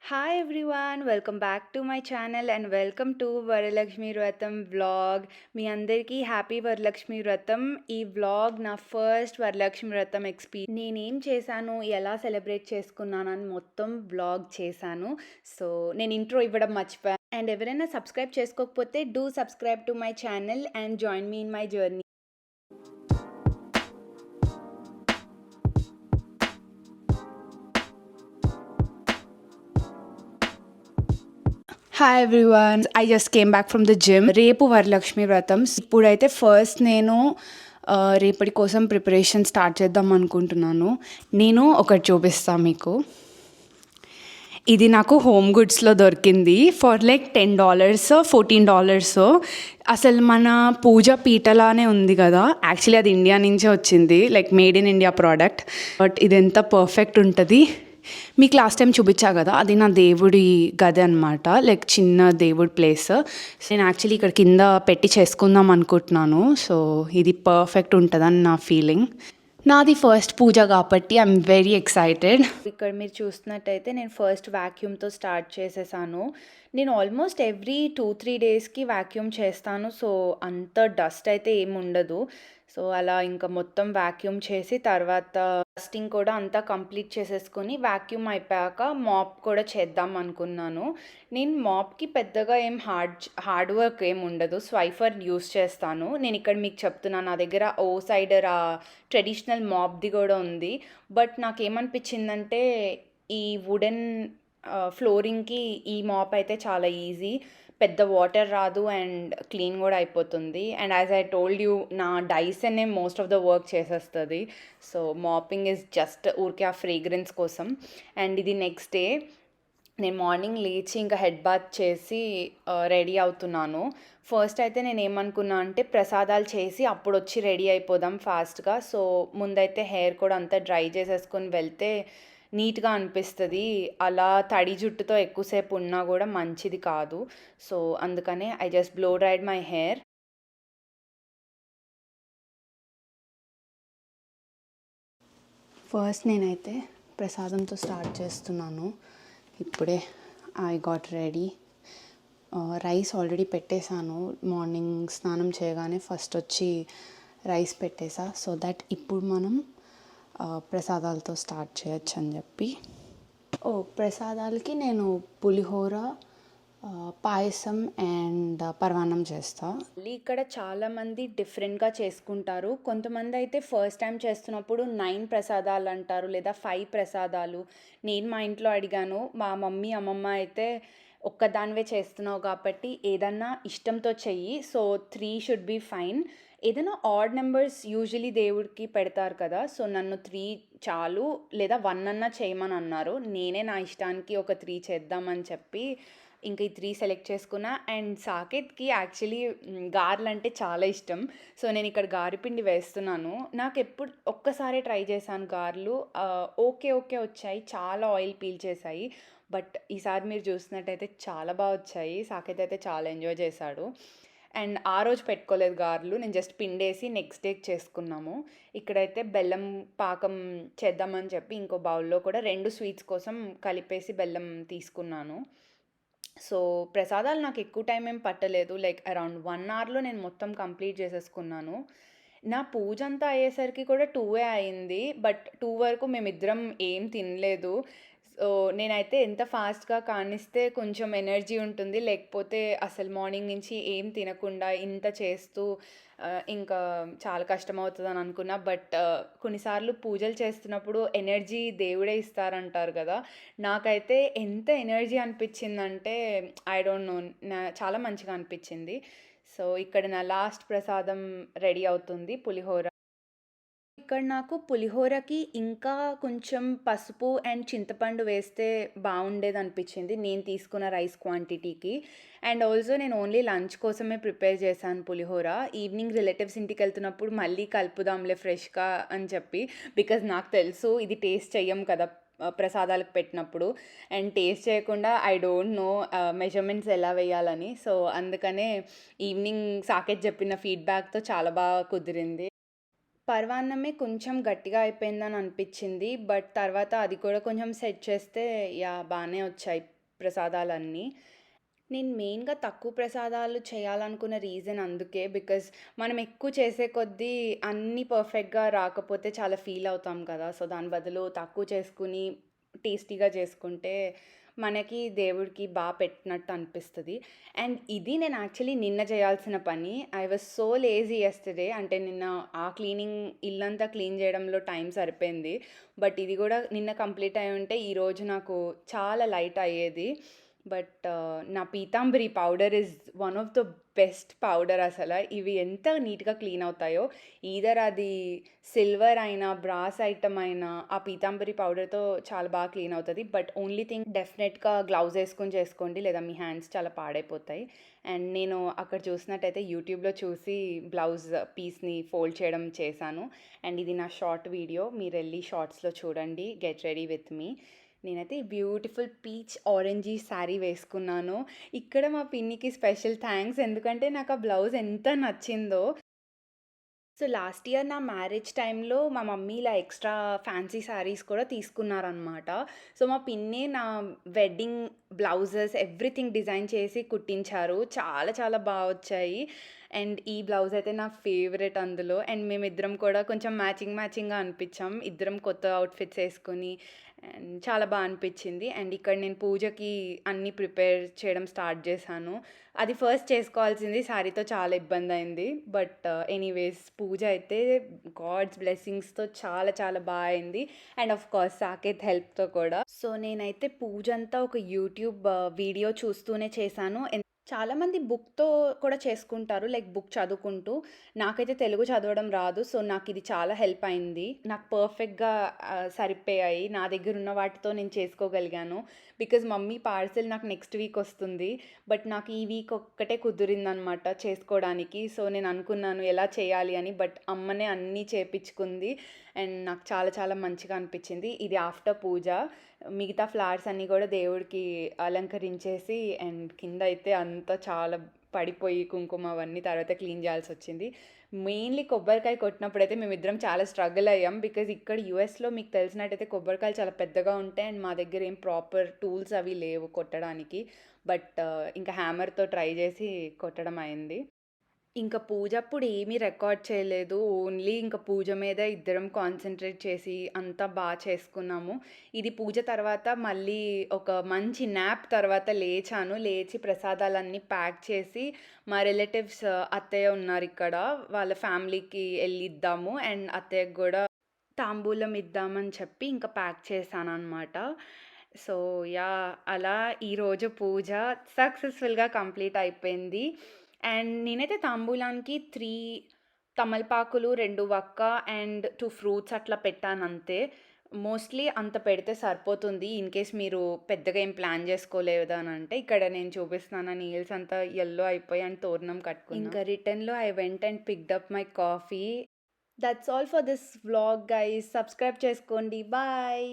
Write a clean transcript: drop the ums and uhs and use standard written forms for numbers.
Hi everyone, welcome back to my channel and welcome to Varalakshmi వ్రతం vlog. మీ అందరికీ happy Varalakshmi వ్రతం. ఈ వ్లాగ్ నా ఫస్ట్ వరలక్ష్మి వ్రతం నేనేం చేశాను, ఎలా సెలబ్రేట్ చేసుకున్నానని మొత్తం వ్లాగ్ చేశాను. సో నేను ఇంట్రో ఇవ్వడం మర్చిపోయాను. అండ్ ఎవరైనా సబ్స్క్రైబ్ చేసుకోకపోతే do subscribe to my channel and join me in my journey. Hi everyone, I just came back from the gym. రేపు వరలక్ష్మి వ్రతం. ఇప్పుడైతే ఫస్ట్ నేను రేపటి కోసం ప్రిపరేషన్ స్టార్ట్ చేద్దాం అనుకుంటున్నాను. నేను ఒకటి చూపిస్తాను మీకు. ఇది నాకు హోమ్ గుడ్స్లో దొరికింది ఫర్ లైక్ $10 $14. అసలు మన పూజ పీటలానే ఉంది కదా, యాక్చువల్లీ అది ఇండియా నుంచే వచ్చింది, like made in India product. But ఇది ఎంత పర్ఫెక్ట్ ఉంటుంది. మీకు లాస్ట్ టైం చూపించా కదా, అది నా దేవుడి గది అనమాట, లైక్ చిన్న దేవుడి ప్లేస్. నేను యాక్చువల్లీ ఇక్కడ కింద పెట్టి చేసుకుందాం అనుకుంటున్నాను. సో ఇది పర్ఫెక్ట్ ఉంటుందని నా ఫీలింగ్. నాది ఫస్ట్ పూజ కాబట్టి ఐఎమ్ వెరీ ఎక్సైటెడ్. ఇక్కడ మీరు చూస్తున్నట్టయితే నేను ఫస్ట్ వ్యాక్యూమ్తో స్టార్ట్ చేసేసాను. నేను ఆల్మోస్ట్ ఎవ్రీ 2-3 డేస్కి వ్యాక్యూమ్ చేస్తాను. సో అంత డస్ట్ అయితే ఏమి ఉండదు. సో అలా ఇంకా మొత్తం వ్యాక్యూమ్ చేసి తర్వాత డస్టింగ్ కూడా అంతా కంప్లీట్ చేసేసుకొని వ్యాక్యూమ్ అయిపోయాక మాప్ కూడా చేద్దాం అనుకున్నాను. నేను మాప్కి పెద్దగా ఏం హార్డ్ వర్క్ ఏం ఉండదు, స్వైఫర్ యూస్ చేస్తాను. నేను ఇక్కడ మీకు చెప్తున్నాను, నా దగ్గర ఓ సైడర్ ఆ ట్రెడిషనల్ మాప్ది కూడా ఉంది. బట్ నాకేమనిపించిందంటే ఈ వుడెన్ ఫ్లోరింగ్కి ఈ మాప్ అయితే చాలా ఈజీ, పెద్ద వాటర్ రాదు అండ్ క్లీన్ కూడా అయిపోతుంది. And as I told you, నా డైసనే మోస్ట్ ఆఫ్ ద వర్క్ చేసేస్తుంది. సో మాపింగ్ ఇస్ జస్ట్ ఊరికే ఆ ఫ్రేగ్రెన్స్ కోసం. అండ్ ఇది నెక్స్ట్ డే నేను మార్నింగ్ లేచి ఇంకా హెడ్ బాత్ చేసి రెడీ అవుతున్నాను. ఫస్ట్ అయితే నేను ఏమనుకున్నా అంటే ప్రసాదాలు చేసి అప్పుడు వచ్చి రెడీ అయిపోదాం ఫాస్ట్గా. సో ముందైతే హెయిర్ కూడా అంతా డ్రై చేసేసుకొని వెళ్తే నీట్గా అనిపిస్తుంది. అలా తడి జుట్టుతో ఎక్కువసేపు ఉన్నా కూడా మంచిది కాదు. సో అందుకనే I just blow dried my hair. First నేనైతే ప్రసాదంతో స్టార్ట్ చేస్తున్నాను. ఇప్పుడే I got ready. Rice already పెట్టేశాను. మార్నింగ్ స్నానం చేయగానే ఫస్ట్ వచ్చి రైస్ పెట్టేసా, సో దట్ ఇప్పుడు మనం ప్రసాదాలతో స్టార్ట్ చేయొచ్చు అని చెప్పి. ప్రసాదాలకి నేను పులిహోర, పాయసం అండ్ పరమాన్నం చేస్తా. మళ్ళీ ఇక్కడ చాలామంది డిఫరెంట్గా చేసుకుంటారు. కొంతమంది అయితే ఫస్ట్ టైం చేస్తున్నప్పుడు 9 ప్రసాదాలు అంటారు, లేదా 5 ప్రసాదాలు. నేను మా ఇంట్లో అడిగాను, మా మమ్మీ అమ్మమ్మ అయితే ఒక్కదానివే చేస్తున్నావు కాబట్టి ఏదన్నా ఇష్టంతో చెయ్యి, సో 3 షుడ్ బీ ఫైన్. ఏదైనా ఆడ్ నెంబర్స్ యూజువలీ దేవుడికి పెడతారు కదా, సో నన్ను 3 చాలు, లేదా 1 అన్నా చేయమని అన్నారు. నేనే నా ఇష్టానికి ఒక 3 చేద్దామని చెప్పి ఇంక ఈ 3 సెలెక్ట్ చేసుకున్నా. అండ్ సాకేత్కి యాక్చువల్లీ గారెలు అంటే చాలా ఇష్టం. సో నేను ఇక్కడ గారెపిండి వేస్తున్నాను. నాకు ఎప్పుడు ఒక్కసారి ట్రై చేశాను గారెలు, ఓకే ఓకే వచ్చాయి, చాలా ఆయిల్ పీల్చేసాయి. బట్ ఈసారి మీరు చూసినట్టయితే చాలా బాగా వచ్చాయి. సాకేత్ అయితే చాలా ఎంజాయ్ చేశాడు. అండ్ ఆ రోజు పెట్టుకోలేదు గారెలు, నేను జస్ట్ పిండేసి నెక్స్ట్ డేకి చేసుకున్నాము. ఇక్కడైతే బెల్లం పాకం చేద్దామని చెప్పి ఇంకో బౌల్లో కూడా 2 స్వీట్స్ కోసం కలిపేసి బెల్లం తీసుకున్నాను. సో ప్రసాదాలు నాకు ఎక్కువ టైం ఏం పట్టలేదు, లైక్ అరౌండ్ 1 అవర్లో నేను మొత్తం కంప్లీట్ చేసేసుకున్నాను. నా పూజ అంతా అయ్యేసరికి కూడా 2 అయింది. బట్ 2 వరకు మేమిద్దరం ఏం తినలేదు. సో నేనైతే ఎంత ఫాస్ట్గా కానిస్తే కొంచెం ఎనర్జీ ఉంటుంది, లేకపోతే అసలు మార్నింగ్ నుంచి ఏం తినకుండా ఇంత చేస్తూ ఇంకా చాలా కష్టమవుతుందని అనుకున్నా. బట్ కొన్నిసార్లు పూజలు చేస్తున్నప్పుడు ఎనర్జీ దేవుడే ఇస్తారంటారు కదా, నాకైతే ఎంత ఎనర్జీ అనిపించిందంటే ఐ డోంట్ నో, చాలా మంచిగా అనిపించింది. సో ఇక్కడ నా లాస్ట్ ప్రసాదం రెడీ అవుతుంది, పులిహోర. ఇక్కడ నాకు పులిహోరకి ఇంకా కొంచెం పసుపు అండ్ చింతపండు వేస్తే బాగుండేది అనిపించింది నేను తీసుకున్న రైస్ క్వాంటిటీకి. అండ్ ఆల్సో నేను ఓన్లీ లంచ్ కోసమే ప్రిపేర్ చేశాను పులిహోర. ఈవినింగ్ రిలేటివ్స్ ఇంటికి వెళ్తున్నప్పుడు మళ్ళీ కలుపుదాంలే ఫ్రెష్గా అని చెప్పి, బికాజ్ నాకు తెలుసు ఇది టేస్ట్ చెయ్యం కదా ప్రసాదాలకు పెట్టినప్పుడు, అండ్ టేస్ట్ చేయకుండా ఐ డోంట్ నో మెజర్మెంట్స్ ఎలా వేయాలని. సో అందుకనే ఈవినింగ్ సాకేత్ చెప్పిన ఫీడ్బ్యాక్తో చాలా బాగా కుదిరింది. పరవాన్నమే కొంచెం గట్టిగా అయిపోయిందని అనిపిచ్చింది. బట్ తర్వాత అది కూడా కొంచెం సెట్ చేస్తే యాహ్! బానే వచ్చాయి ప్రసాదాలన్నీ. నేను మెయిన్‌గా తక్కువ ప్రసాదాలు చేయాలనుకున్న రీజన్ అందుకే. బికాజ్ మనం ఎక్కువ చేసే కొద్దీ అన్నీ పర్ఫెక్ట్‌గా రాకపోతే చాలా ఫీల్ అవుతాం కదా! సో, దాని బదులు తక్కువ చేసుకొని టేస్టీగా చేసుకుంటే మనకి, దేవుడికి పెట్టినట్టు అనిపిస్తది. అండ్ ఇది నేను యాక్చువల్లీ నిన్న చేయాల్సిన పని. I was so lazy yesterday. అంటే నిన్న ఆ క్లీనింగ్ ఇల్లంతా క్లీన్ చేయడంలో టైం సరిపోయింది. బట్ ఇది గూడా నిన్న కంప్లీట్ అయ్యుంటే ఈరోజు నాకు చాలా లైట్ అయ్యేది. బట్ నా Pitambari powder is one of the best powder అసల. ఇవి ఎంత నీట్‌గా క్లీన్ అవుతాయో. ఈదర్ అది సిల్వర్ అయినా, బ్రాస్ ఐటెమ్ అయినా ఆ పీతాంబరి పౌడర్‌తో చాలా బాగా క్లీన్ అవుతది. బట్ ఓన్లీ థింగ్ డెఫినెట్‌గా గ్లౌస్ ఏసుకొని చేసుకోండి. లేదా మీ హ్యాండ్స్ చాలా పాడైపోతాయి. అండ్ నేను అక్కడ చూసినట్టయితే యూట్యూబ్‌లో చూసి బ్లౌజ్ పీస్‌ని ఫోల్డ్ చేయడం చేశాను. అండ్ ఇది నా షార్ట్ వీడియో. మీరెళ్ళి షార్ట్స్‌లో చూడండి. Get ready with me. నేనైతే బ్యూటిఫుల్ పీచ్ ఆరెంజీ శారీ వేసుకున్నాను. ఇక్కడ మా పిన్నికి స్పెషల్ థాంక్స్. ఎందుకంటే నాకు ఆ బ్లౌజ్ ఎంత నచ్చిందో. సో, లాస్ట్ ఇయర్ నా మ్యారేజ్ టైమ్‌లో మా మమ్మీ ఇలా ఎక్స్‌ట్రా ఫ్యాన్సీ శారీస్ కూడా తీసుకున్నారనమాట. సో, మా పిన్నే నా వెడ్డింగ్ బ్లౌజెస్ ఎవ్రీథింగ్ డిజైన్ చేసి కుట్టించారు. చాలా చాలా వచ్చాయి. అండ్ ఈ బ్లౌజ్ అయితే నా ఫేవరెట్ అందులో. అండ్ మేమిద్దరం కూడా కొంచెం మ్యాచింగ్‌గా అనిపించాం. ఇద్దరం కొత్త అవుట్‌ఫిట్స్ ఏసుకొని అండ్ చాలా అనిపించింది. అండ్ ఇక్కడ నేను పూజకి అన్నీ ప్రిపేర్ చేయడం స్టార్ట్ చేశాను. అది ఫస్ట్ చేసుకోవాల్సింది శారీతో చాలా ఇబ్బందయింది. బట్ ఎనీవేస్ పూజ అయితే గాడ్స్ బ్లెస్సింగ్స్‌తో చాలా చాలా అయింది. అండ్ ఆఫ్ కోర్స్ సాకేత్ హెల్ప్‌తో కూడా. సో, నేనైతే పూజంతా ఒక యూట్యూబ్ వీడియో చూస్తూనే చేశాను. చాలామంది బుక్‌తో కూడా చేసుకుంటారు. లైక్ బుక్ చదువుకుంటూ. నాకైతే తెలుగు చదవడం రాదు. సో, నాకిది చాలా హెల్ప్ అయింది. నాకు పర్ఫెక్ట్‌గా సరిపోయాయి. నా దగ్గరున్న వాటితో నేను చేసుకోగలిగాను. బికాజ్ మమ్మీ పార్సెల్ నాకు నెక్స్ట్ వీక్ వస్తుంది. బట్ నాకు ఈ వీక్ ఒక్కటే కుదిరిందనమాట చేసుకోవడానికి. సో, నేను అనుకున్నాను ఎలా చేయాలి అని. బట్ అమ్మనే అన్నీ చేపిచ్చుకుంది. అండ్ నాకు చాలా చాలా మంచిగా అనిపించింది. ఇది ఆఫ్టర్ పూజ. మిగతా ఫ్లవర్స్ అన్నీ కూడా దేవుడికి అలంకరించేసి అండ్ కింద అయితే అంతా చాలా పడిపోయి కుంకుమ అవన్నీ తర్వాత క్లీన్ చేయాల్సొచ్చింది. మెయిన్‌లీ కొబ్బరికాయ కొట్టినప్పుడైతే మేమిద్దరం చాలా స్ట్రగుల్ అయ్యాం. బికాజ్ ఇక్కడ యూఎస్‌లో మీకు తెలిసినట్టయితే కొబ్బరికాయలు చాలా పెద్దగా ఉంటాయి. అండ్ మా దగ్గర ఏం ప్రాపర్ టూల్స్ అవి లేవు కొట్టడానికి. బట్ ఇంకా హ్యామర్‌తో ట్రై చేసి కొట్టడం అయింది. ఇంక పూజప్పుడు ఏమీ రికార్డ్ చేయలేదు. ఓన్లీ ఇంక పూజ మీద ఇద్దరం కాన్సంట్రేట్ చేసి అంతా చేసుకున్నాము. ఇది పూజ తర్వాత మళ్ళీ ఒక మంచి న్యాప్ తర్వాత లేచాను. లేచి ప్రసాదాలన్నీ ప్యాక్ చేసి మా రిలేటివ్స్ అత్తయ్య ఉన్నారిక్కడ. వాళ్ళ ఫ్యామిలీకి ఇద్దాము అండ్ అత్తయ్యకి గూడా తాంబూలం ఇద్దామని చెప్పి ఇంక ప్యాక్ చేశాననమాట. So, yeah! అలా ఈరోజు పూజ సక్సెస్‌ఫుల్‌గా కంప్లీట్ అయిపోయింది. అండ్ నేనైతే తాంబూలానికి 3 తమలపాకులు, 2 వక్క అండ్ 2 ఫ్రూట్స్ అట్లా పెట్టానంతే. మోస్ట్‌లీ అంత పెడితే సరిపోతుంది. ఇన్‌కేస్ మీరు పెద్దగా ఏం ప్లాన్ చేసుకోలేదనంటే, ఇక్కడ నేను చూపిస్తున్నాను నా నెయిల్స్ అంతా యెల్లో అయిపోయి అండ్ తోరణం కట్టుకున్నా. ఇంకా రిటర్న్‌లో I went and picked up my coffee. That's all for this vlog guys. Subscribe చేసుకోండి. బాయ్.